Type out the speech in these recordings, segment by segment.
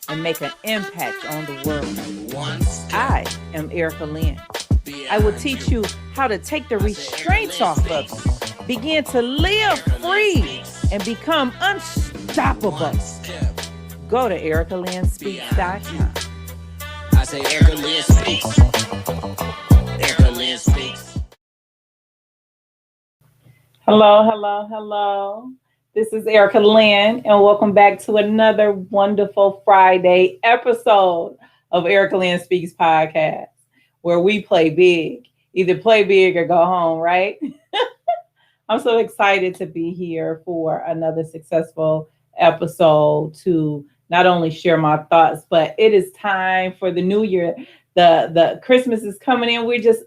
and make an impact on the world. I am Erica Lynn. I will teach you how to take the restraints off of you, begin to live free, and become unstoppable. Go to ericalynnspeaks.com. I say Erica Lynn speaks. Erica Lynn speaks. Hello, hello, hello. This is Erica Lynn, and welcome back to another wonderful Friday episode of Erica Lynn Speaks podcast, where we play big. Either play big or go home, right? I'm so excited to be here for another successful episode to not only share my thoughts, but it is time for the new year. The Christmas is coming in. We're just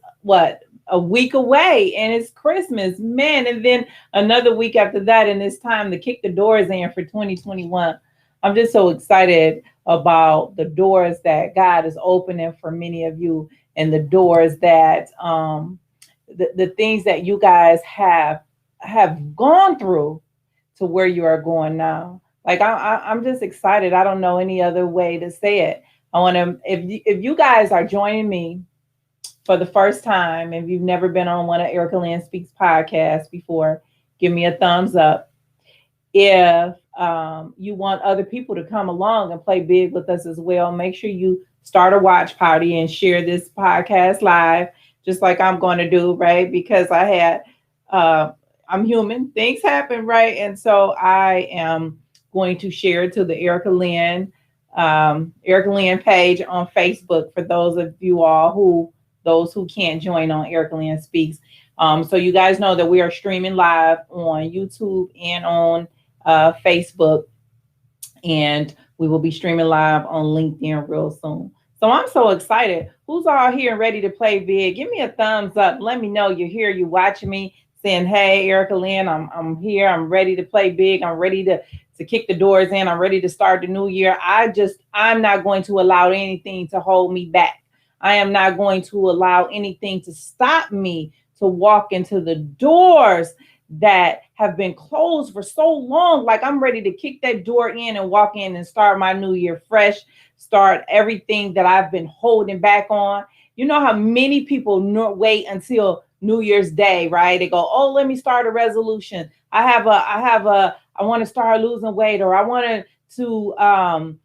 a week away and it's Christmas, man. And then another week after that, and it's time to kick the doors in for 2021. I'm just so excited about the doors that God is opening for many of you, and the doors that the things that you guys have gone through to where you are going now. Like I'm just excited. I don't know any other way to say it. I want to, if you guys are joining me for the first time, if you've never been on one of Erica Lynn Speaks podcasts before, give me a thumbs up. If you want other people to come along and play big with us as well, make sure you start a watch party and share this podcast live, just like I'm going to do, right? Because I'm human, things happen, right? And so I am going to share it to the Erica Lynn page on Facebook for those of you all those who can't join on Erica Lynn Speaks. So you guys know that we are streaming live on YouTube and on Facebook, and we will be streaming live on LinkedIn real soon. So I'm so excited. Who's all here and ready to play big? Give me a thumbs up. Let me know you're here. You're watching me, saying, "Hey, Erica Lynn, I'm here. I'm ready to play big. I'm ready to kick the doors in. I'm ready to start the new year. I'm not going to allow anything to hold me back. I am not going to allow anything to stop me to walk into the doors that have been closed for so long. Like I'm ready to kick that door in and walk in and start my new year fresh, start everything that I've been holding back on." You know how many people wait until New Year's Day, right? They go, "Oh, let me start a resolution. I want to start losing weight, or I want to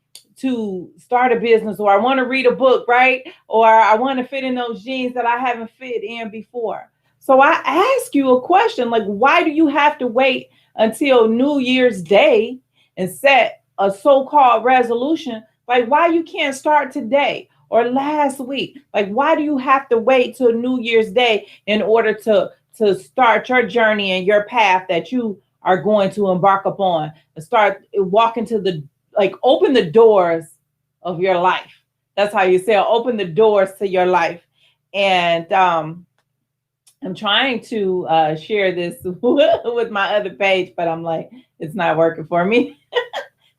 start a business, or I want to read a book, right? Or I want to fit in those jeans that I haven't fit in before." So I ask you a question, like, why do you have to wait until New Year's Day and set a so-called resolution? Like, why you can't start today or last week? Like, why do you have to wait till New Year's Day in order to start your journey and your path that you are going to embark upon and start walking open the doors of your life? That's how you say it, open the doors to your life. And I'm trying to share this with my other page, but I'm like, it's not working for me.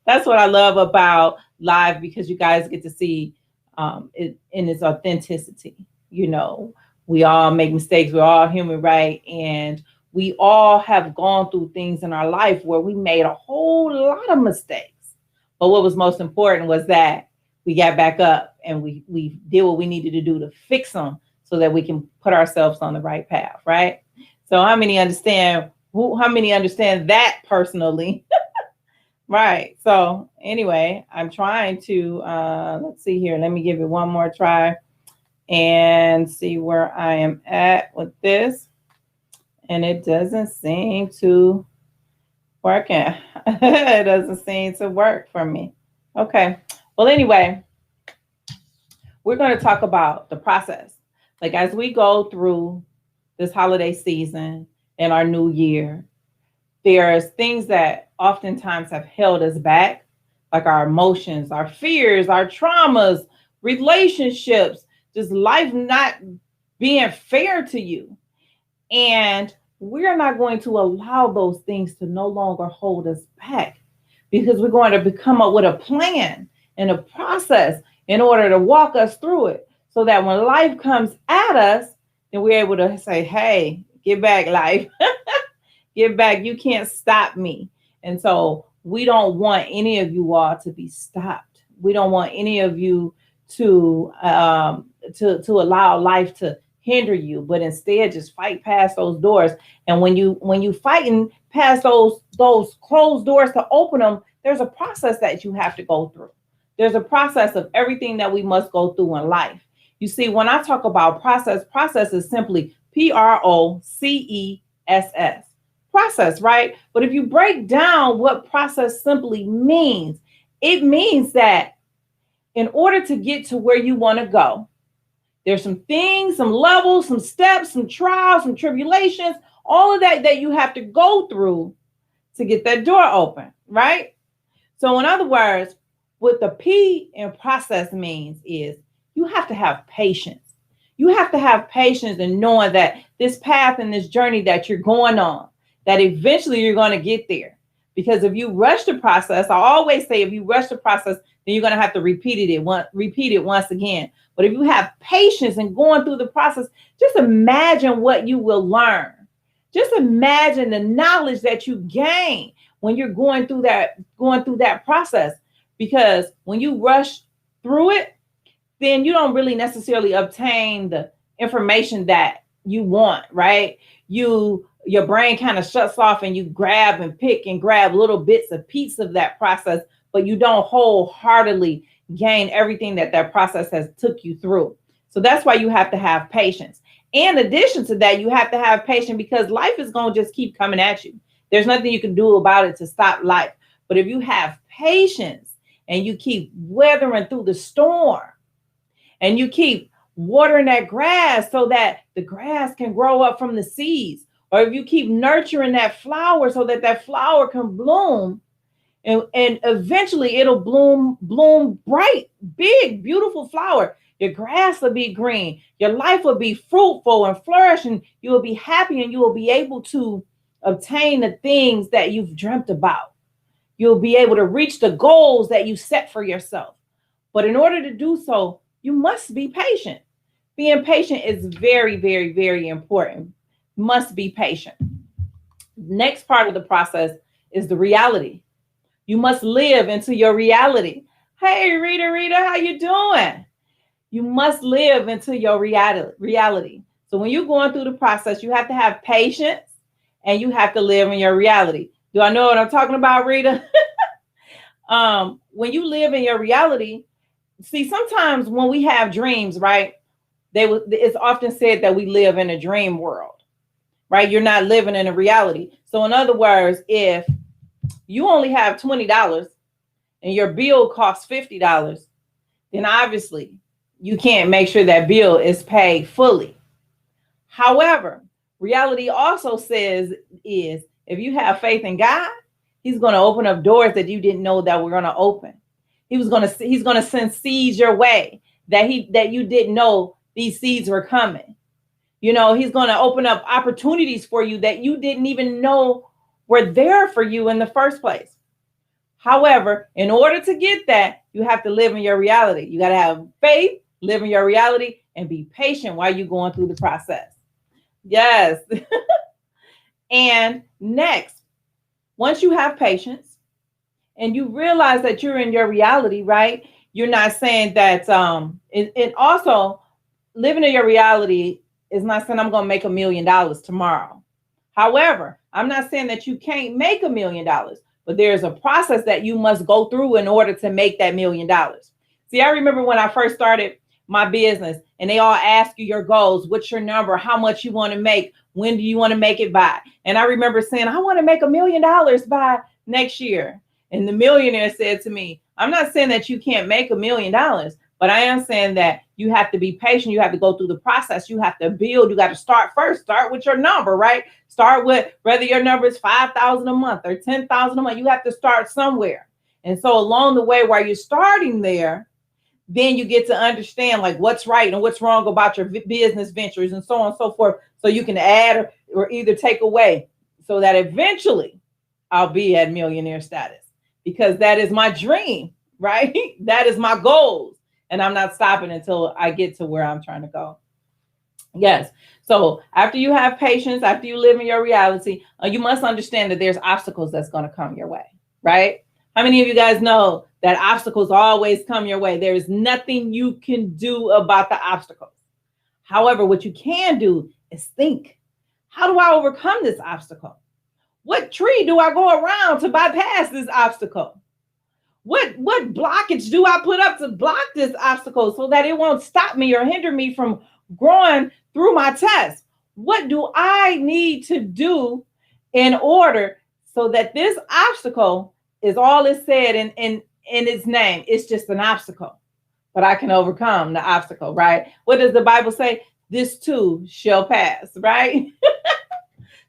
That's what I love about live, because you guys get to see it in its authenticity. You know, we all make mistakes. We're all human, right? And we all have gone through things in our life where we made a whole lot of mistakes. But what was most important was that we got back up and we did what we needed to do to fix them so that we can put ourselves on the right path, right? So how many understand that personally? Right. So anyway, I'm trying to, let's see here. Let me give it one more try and see where I am at with this. And it doesn't seem to work. It doesn't seem to work for me. Okay. Well, anyway, we're going to talk about the process. Like as we go through this holiday season and our new year, there's things that oftentimes have held us back, like our emotions, our fears, our traumas, relationships, just life not being fair to you. And we're not going to allow those things to no longer hold us back, because we're going to come up with a plan and a process in order to walk us through it, so that when life comes at us, then we're able to say, "Hey, get back, life." Get back. You can't stop me. And so we don't want any of you all to be stopped. We don't want any of you to allow life to hinder you, but instead just fight past those doors. And when you fighting past those closed doors to open them, there's a process that you have to go through. There's a process of everything that we must go through in life. You see, when I talk about process is simply process. Process, right? But if you break down what process simply means, it means that in order to get to where you want to go, there's some things, some levels, some steps, some trials, some tribulations, all of that you have to go through to get that door open, right? So in other words, what the P in process means is you have to have patience. You have to have patience in knowing that this path and this journey that you're going on, that eventually you're going to get there. Because if you rush the process, I always say if you rush the process, then you're going to have to repeat it once again. But if you have patience in going through the process, just imagine what you will learn. Just imagine the knowledge that you gain when you're going through that process. Because when you rush through it, then you don't really necessarily obtain the information that you want, right? Your brain kind of shuts off and you grab and pick and grab little bits of piece of that process, but you don't wholeheartedly gain everything that process has took you through. So that's why you have to have patience. In addition to that, you have to have patience because life is going to just keep coming at you. There's nothing you can do about it to stop life. But if you have patience and you keep weathering through the storm and you keep watering that grass so that the grass can grow up from the seeds, or if you keep nurturing that flower so that flower can bloom, and eventually it'll bloom bright, big, beautiful flower. Your grass will be green. Your life will be fruitful and flourish, and you will be happy, and you will be able to obtain the things that you've dreamt about. You'll be able to reach the goals that you set for yourself. But in order to do so, you must be patient. Being patient is very, very, very important. Must be patient. Next part of the process is the reality. You must live into your reality. Hey, Rita, how you doing? You must live into your reality. So when you're going through the process, you have to have patience and you have to live in your reality. Do I know what I'm talking about, Rita? When you live in your reality, see, sometimes when we have dreams, right? It's often said that we live in a dream world, right? You're not living in a reality. So in other words, if you only have $20 and your bill costs $50, then obviously you can't make sure that bill is paid fully. However, reality also says is if you have faith in God, he's going to open up doors that you didn't know that were going to open. He's going to send seeds your way that you didn't know these seeds were coming. You know, he's going to open up opportunities for you that you didn't even know were there for you in the first place. However, in order to get that, you have to live in your reality. You got to have faith, live in your reality, and be patient while you're going through the process. Yes. And next, once you have patience and you realize that you're in your reality, right? You're not saying that, and also living in your reality is not saying I'm going to make $1 million tomorrow. However, I'm not saying that you can't make $1 million, but there's a process that you must go through in order to make that $1 million. See, I remember when I first started my business and they all ask you your goals, what's your number, how much you want to make, when do you want to make it by? And I remember saying, I want to make $1 million by next year. And the millionaire said to me, I'm not saying that you can't make $1 million, but I am saying that you have to be patient. You have to go through the process. You have to build. You got to start first. Start with your number, right? Start with whether your number is 5,000 a month or 10,000 a month. You have to start somewhere. And so along the way, while you're starting there, then you get to understand like what's right and what's wrong about your business ventures and so on and so forth. So you can add or either take away so that eventually I'll be at millionaire status, because that is my dream, right? That is my goals. And I'm not stopping until I get to where I'm trying to go. Yes. So after you have patience, after you live in your reality, you must understand that there's obstacles that's going to come your way. right? How many of you guys know that obstacles always come your way? There is nothing you can do about the obstacles. However, what you can do is think, how do I overcome this obstacle? What tree do I go around to bypass this obstacle? What blockage do I put up to block this obstacle so that it won't stop me or hinder me from growing through my test? What do I need to do in order so that this obstacle is all it said in its name? It's just an obstacle, but I can overcome the obstacle, right? What does the Bible say? This too shall pass, right?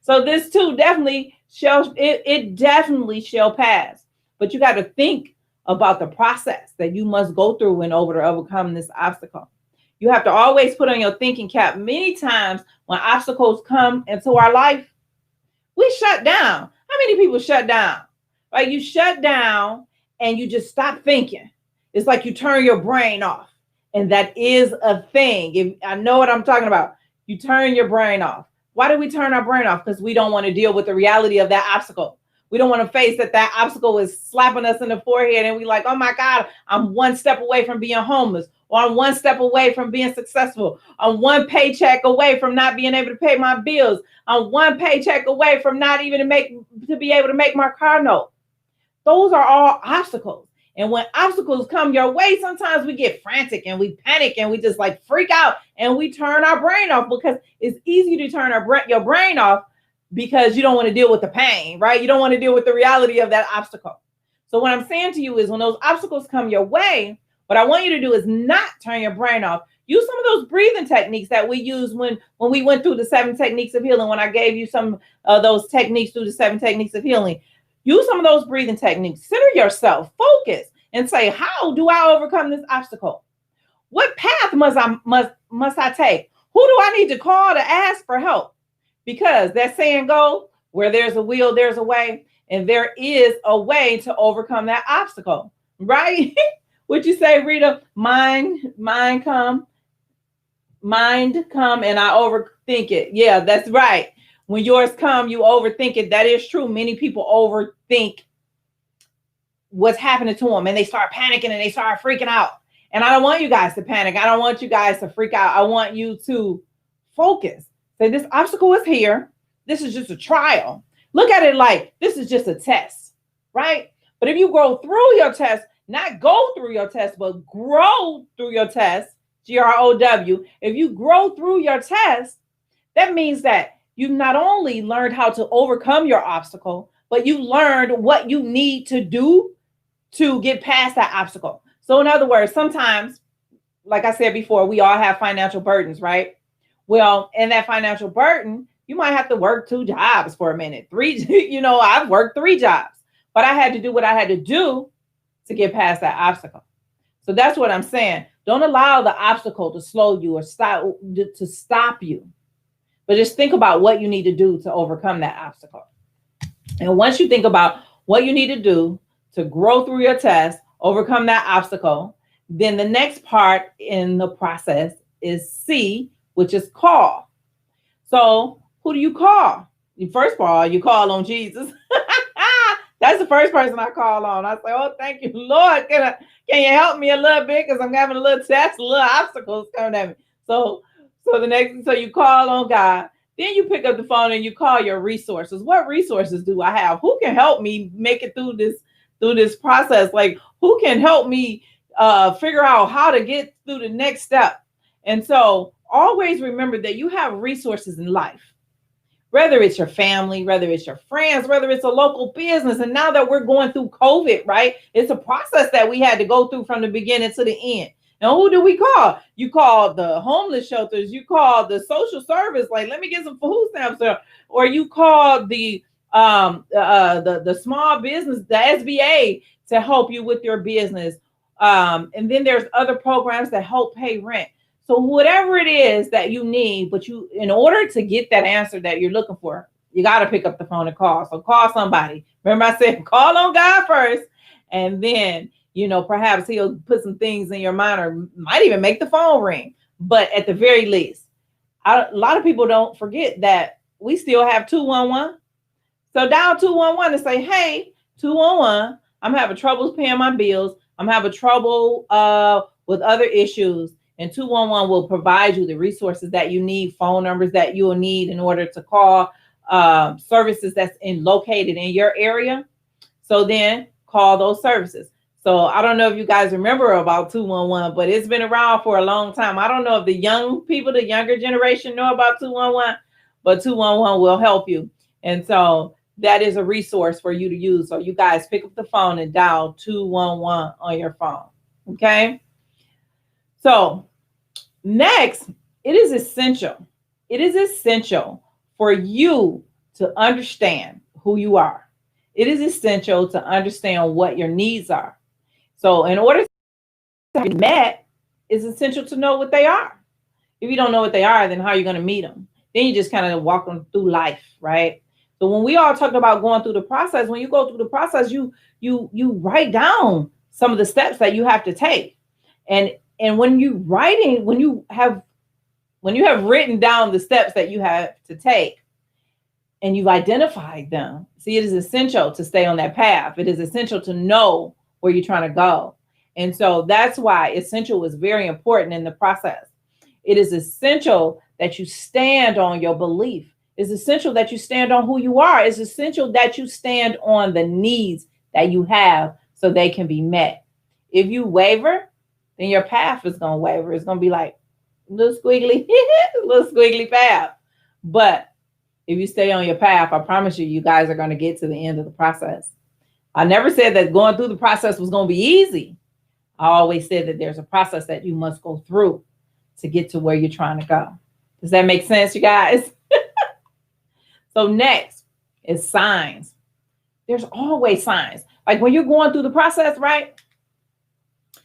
So this too definitely it definitely shall pass. But you got to think about the process that you must go through in order to overcome this obstacle. You have to always put on your thinking cap. Many times when obstacles come into our life, we shut down. How many people shut down? Right? You shut down and you just stop thinking. It's like you turn your brain off. And that is a thing. If I know what I'm talking about. You turn your brain off. Why do we turn our brain off? Because we don't want to deal with the reality of that obstacle. We don't want to face that obstacle is slapping us in the forehead and we like, oh my God, I'm one step away from being homeless, or I'm one step away from being successful. I'm one paycheck away from not being able to pay my bills. I'm one paycheck away from not even to be able to make my car note. Those are all obstacles. And when obstacles come your way, sometimes we get frantic and we panic and we just like freak out and we turn our brain off, because it's easy to turn your brain off because you don't want to deal with the pain, right? You don't want to deal with the reality of that obstacle. So what I'm saying to you is when those obstacles come your way, what I want you to do is not turn your brain off. Use some of those breathing techniques that we use when we went through the 7 techniques of healing, when I gave you some of those techniques through the 7 techniques of healing. Use some of those breathing techniques. Center yourself, focus, and say, how do I overcome this obstacle? What path must I take? Who do I need to call to ask for help? Because that saying goes, where there's a will, there's a way. And there is a way to overcome that obstacle, right? Would you say, Rita, mind come and I overthink it. Yeah, that's right. When yours come, you overthink it. That is true. Many people overthink what's happening to them and they start panicking and they start freaking out. And I don't want you guys to panic. I don't want you guys to freak out. I want you to focus. Say, this obstacle is here. This is just a trial. Look at it like this is just a test, right? But if you go through your test, not go through your test, but grow through your test, GROW. If you grow through your test, that means that you've not only learned how to overcome your obstacle, but you learned what you need to do to get past that obstacle. So in other words, sometimes, like I said before, we all have financial burdens, right? Well, in that financial burden, you might have to work 2 jobs for a minute, 3, I've worked 3 jobs, but I had to do what I had to do to get past that obstacle. So that's what I'm saying. Don't allow the obstacle to slow you or stop you. But just think about what you need to do to overcome that obstacle. And once you think about what you need to do to grow through your test, overcome that obstacle, then the next part in the process is C, which is call. So who do you call? First of all, you call on Jesus. That's the first person I call on. I say, oh, thank you, Lord. Can you help me a little bit? Because I'm having a little test, a little obstacles coming at me. So you call on God. Then you pick up the phone and you call your resources. What resources do I have? Who can help me make it through this process? Like, who can help me figure out how to get through the next step? And so always remember that you have resources in life, whether it's your family, whether it's your friends, whether it's a local business. And now that we're going through COVID, right? It's a process that we had to go through from the beginning to the end. Now, who do we call? You call the homeless shelters. You call the social service, like, let me get some food stamps, or you call the small business, the SBA, to help you with your business. And then there's other programs that help pay rent. So whatever it is that you need, but in order to get that answer that you're looking for, you got to pick up the phone and call. So call somebody. Remember I said, call on God first, and then, perhaps he'll put some things in your mind or might even make the phone ring. But at the very least, a lot of people don't forget that we still have 211. So dial 211 and say, hey, 211, I'm having trouble paying my bills. I'm having trouble with other issues. And 211 will provide you the resources that you need, phone numbers that you will need in order to call services that's located in your area. So then call those services. So I don't know if you guys remember about 211, but it's been around for a long time. I don't know if the young people, the younger generation know about 211, but 211 will help you. And so that is a resource for you to use. So you guys pick up the phone and dial 211 on your phone. Okay. So next, it is essential. It is essential for you to understand who you are. It is essential to understand what your needs are. So in order to be met, it's essential to know what they are. If you don't know what they are, then how are you going to meet them? Then you just kind of walk them through life, right? So when we all talk about going through the process, when you go through the process, you write down some of the steps that you have to take. And when you have written down the steps that you have to take and you've identified them, see, it is essential to stay on that path. It is essential to know where you're trying to go. And so that's why essential is very important in the process. It is essential that you stand on your belief. It's essential that you stand on who you are. It's essential that you stand on the needs that you have so they can be met. If you waver, then your path is going to waver. It's going to be like little squiggly path. But if you stay on your path, I promise you, you guys are going to get to the end of the process. I never said that going through the process was going to be easy. I always said that there's a process that you must go through to get to where you're trying to go. Does that make sense, you guys? So next is signs. There's always signs. Like when you're going through the process, right?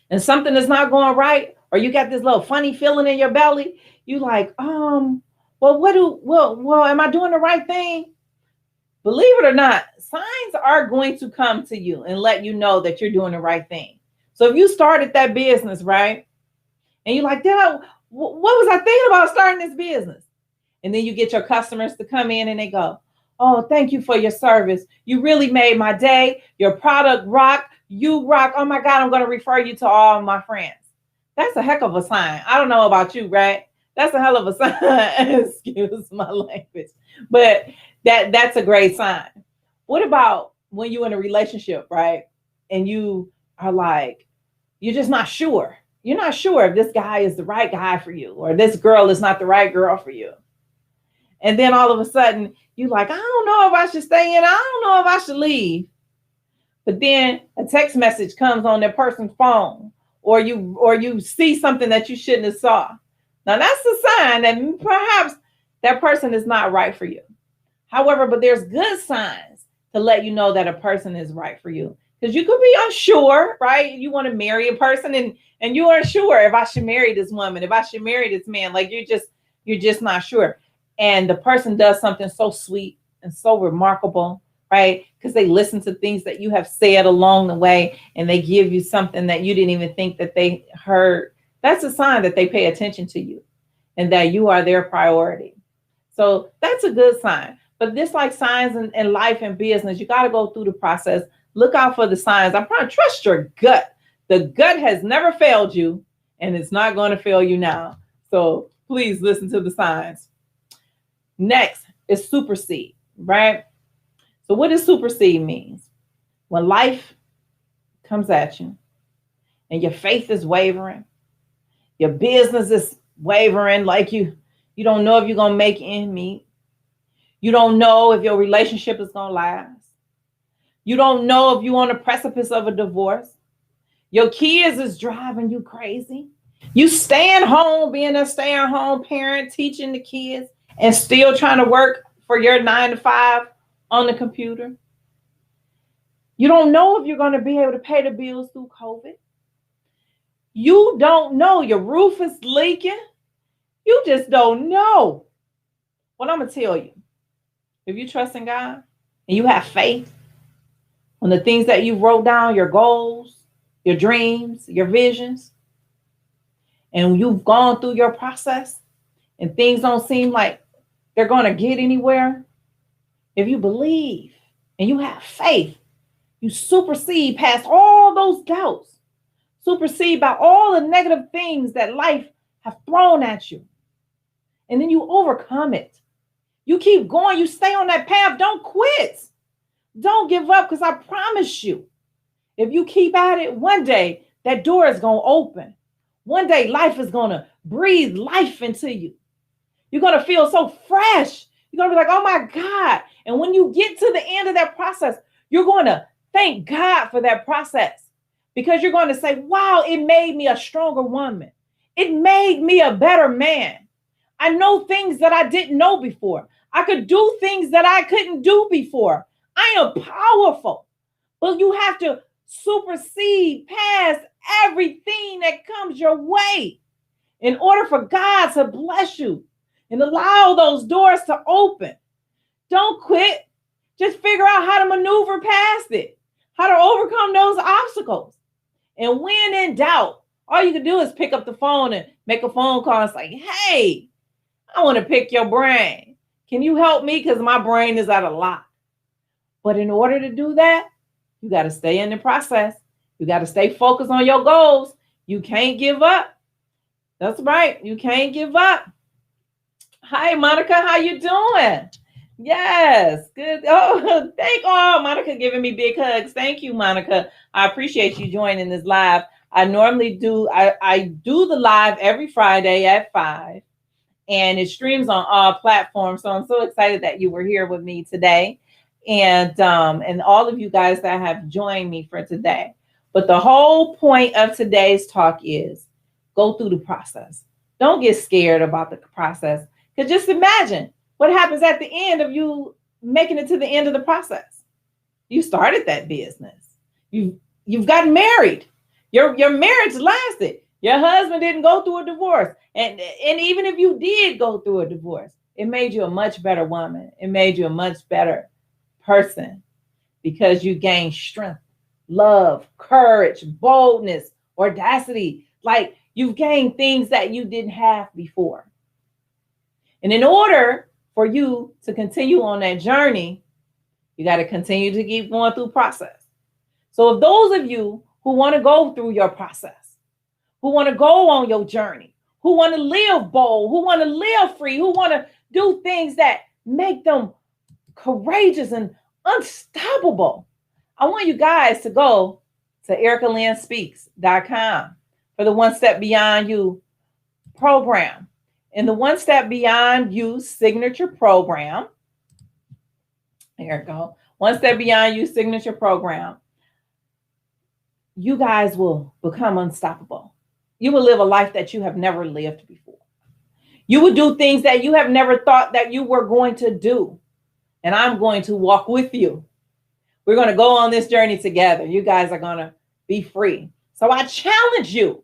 And something is not going right, or you got this little funny feeling in your belly, you like, am I doing the right thing? Believe it or not, signs are going to come to you and let you know that you're doing the right thing. So if you started that business, right? And you're like, what was I thinking about starting this business? And then you get your customers to come in and they go, oh, thank you for your service. You really made my day. Your product rock. You rock. Oh my God, I'm going to refer you to all of my friends. That's a heck of a sign. I don't know about you, right? That's a hell of a sign. Excuse my language. But that's a great sign. What about when you're in a relationship, right? And you are like, you're just not sure. You're not sure if this guy is the right guy for you or this girl is not the right girl for you. And then all of a sudden, you're like, I don't know if I should stay in. I don't know if I should leave. But then a text message comes on that person's phone, or you see something that you shouldn't have saw. Now that's a sign that perhaps that person is not right for you. However, but there's good signs to let you know that a person is right for you. Because you could be unsure, right? You want to marry a person and you aren't sure if I should marry this woman, if I should marry this man. Like you're just not sure. And the person does something so sweet and so remarkable, right? Because they listen to things that you have said along the way and they give you something that you didn't even think that they heard. That's a sign that they pay attention to you and that you are their priority. So that's a good sign. But this like signs in life and business, you got to go through the process. Look out for the signs. I'm trying to trust your gut. The gut has never failed you and it's not going to fail you now. So please listen to the signs. Next is supersede, right? So what does supersede means? When life comes at you and your faith is wavering, your business is wavering, like you don't know if you're going to make ends meet. You don't know if your relationship is going to last. You don't know if you're on the precipice of a divorce. Your kids is driving you crazy. You staying home, being a stay-at-home parent, teaching the kids, and still trying to work for your 9 to 5 on the computer. You don't know if you're going to be able to pay the bills through COVID. You don't know. Your roof is leaking. You just don't know. Well, I'm going to tell you, if you trust in God and you have faith on the things that you wrote down, your goals, your dreams, your visions, and you've gone through your process and things don't seem like they're going to get anywhere, if you believe and you have faith, You supersede past all those doubts. Supersede by all the negative things that life have thrown at you. And then you overcome it. You keep going. You stay on that path. Don't quit. Don't give up, because I promise you, if you keep at it, one day that door is going to open. One day life is going to breathe life into you. You're going to feel so fresh. You're going to be like, oh my God. And when you get to the end of that process, you're going to thank God for that process, because you're going to say, wow, it made me a stronger woman. It made me a better man. I know things that I didn't know before. I could do things that I couldn't do before. I am powerful. But you have to supersede past everything that comes your way in order for God to bless you and allow those doors to open. Don't quit. Just figure out how to maneuver past it, how to overcome those obstacles. And when in doubt, all you can do is pick up the phone and make a phone call and say, hey, I want to pick your brain. Can you help me? Because my brain is at a lot. But in order to do that, you got to stay in the process. You got to stay focused on your goals. You can't give up. That's right. You can't give up. Hi, Monica. How you doing? Yes. Good. Oh, Monica giving me big hugs. Thank you, Monica. I appreciate you joining this live. I normally do. I do the live every Friday at 5. And it streams on all platforms. So I'm so excited that you were here with me today. And all of you guys that have joined me for today. But the whole point of today's talk is go through the process. Don't get scared about the process. Because just imagine what happens at the end of you making it to the end of the process. You started that business. You've gotten married. Your marriage lasted. Your husband didn't go through a divorce. And even if you did go through a divorce, it made you a much better woman. It made you a much better person, because you gained strength, love, courage, boldness, audacity. Like, you've gained things that you didn't have before. And in order for you to continue on that journey, you got to continue to keep going through process. So if those of you who want to go through your process, who want to go on your journey, who want to live bold, who want to live free, who want to do things that make them courageous and unstoppable, I want you guys to go to EricaLynnSpeaks.com for the One Step Beyond You program. In the One Step Beyond You signature program, here we go, One Step Beyond You signature program, you guys will become unstoppable. You will live a life that you have never lived before. You will do things that you have never thought that you were going to do. And I'm going to walk with you. We're going to go on this journey together. You guys are going to be free. So I challenge you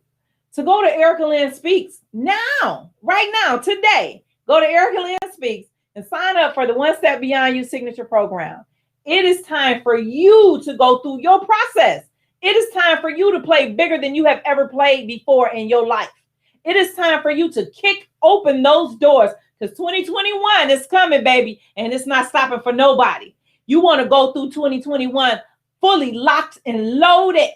to go to Erica Lynn Speaks now, right now, today. Go to Erica Lynn Speaks and sign up for the One Step Beyond You signature program. It is time for you to go through your process. It is time for you to play bigger than you have ever played before in your life. It is time for you to kick open those doors, because 2021 is coming, baby, and it's not stopping for nobody. You want to go through 2021 fully locked and loaded.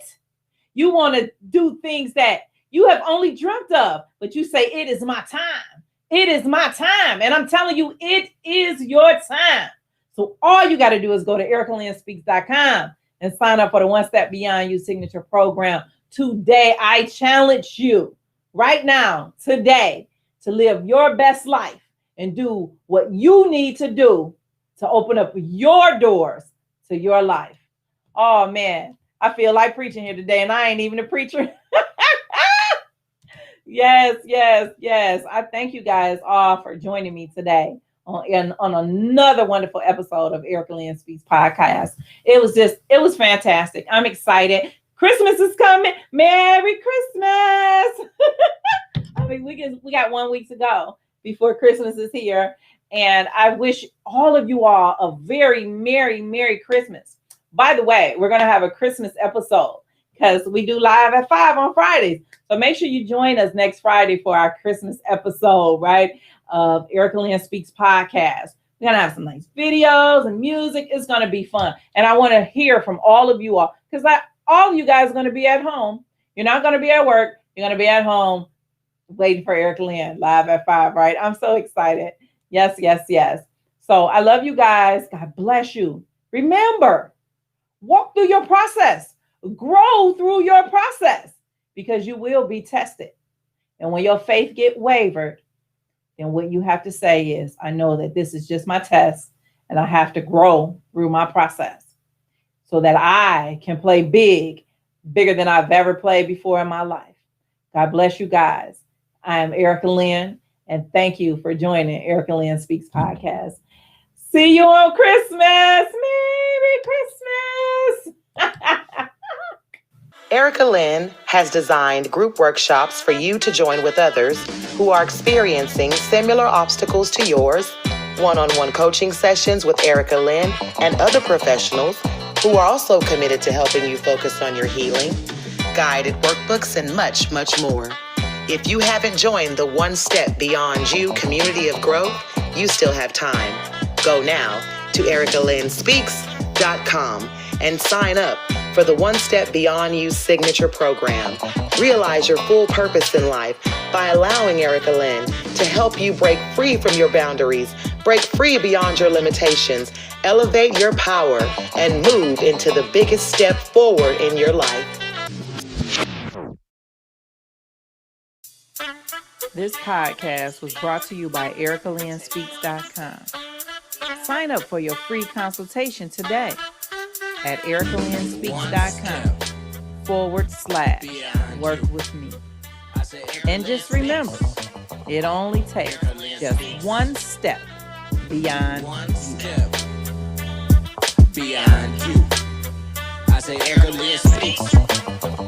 You want to do things that you have only dreamt of, but you say, it is my time. It is my time. And I'm telling you, it is your time. So all you got to do is go to EricaLynnSpeaks.com and sign up for the One Step Beyond You signature program. Today, I challenge you right now, today, to live your best life and do what you need to do to open up your doors to your life. Oh, man, I feel like preaching here today, and I ain't even a preacher. Yes. I thank you guys all for joining me today on another wonderful episode of Erica Lynn Speaks podcast. It was fantastic. I'm excited. Christmas is coming. Merry Christmas. I mean, we got 1 week to go before Christmas is here. And I wish all of you all a very Merry Christmas. By the way, we're going to have a Christmas episode because we do live at 5 on Fridays. So make sure you join us next Friday for our Christmas episode, right? Of Erica Lynn Speaks podcast. We're going to have some nice videos and music. It's going to be fun. And I want to hear from all of you all, because all of you guys are going to be at home. You're not going to be at work. You're going to be at home waiting for Erica Lynn live at 5, right? I'm so excited. Yes, yes, yes. So I love you guys. God bless you. Remember, walk through your process. Grow through your process, because you will be tested. And when your faith get wavered, then what you have to say is, I know that this is just my test and I have to grow through my process so that I can play bigger than I've ever played before in my life. God bless you guys. I am Erica Lynn, and thank you for joining Erica Lynn Speaks podcast. See you on Christmas. Merry Christmas. Erica Lynn has designed group workshops for you to join with others who are experiencing similar obstacles to yours, one-on-one coaching sessions with Erica Lynn and other professionals who are also committed to helping you focus on your healing, guided workbooks, and much, much more. If you haven't joined the One Step Beyond You community of growth, you still have time. Go now to ericalynnspeaks.com and sign up for the One Step Beyond You signature program. Realize your full purpose in life by allowing Erica Lynn to help you break free from your boundaries, break free beyond your limitations, elevate your power, and move into the biggest step forward in your life. This podcast was brought to you by ericalynnspeaks.com. Sign up for your free consultation today at ericalynnspeaks.com/work with me. And just remember, it only takes just one step beyond beyond you. I say Erica Lynn Speaks.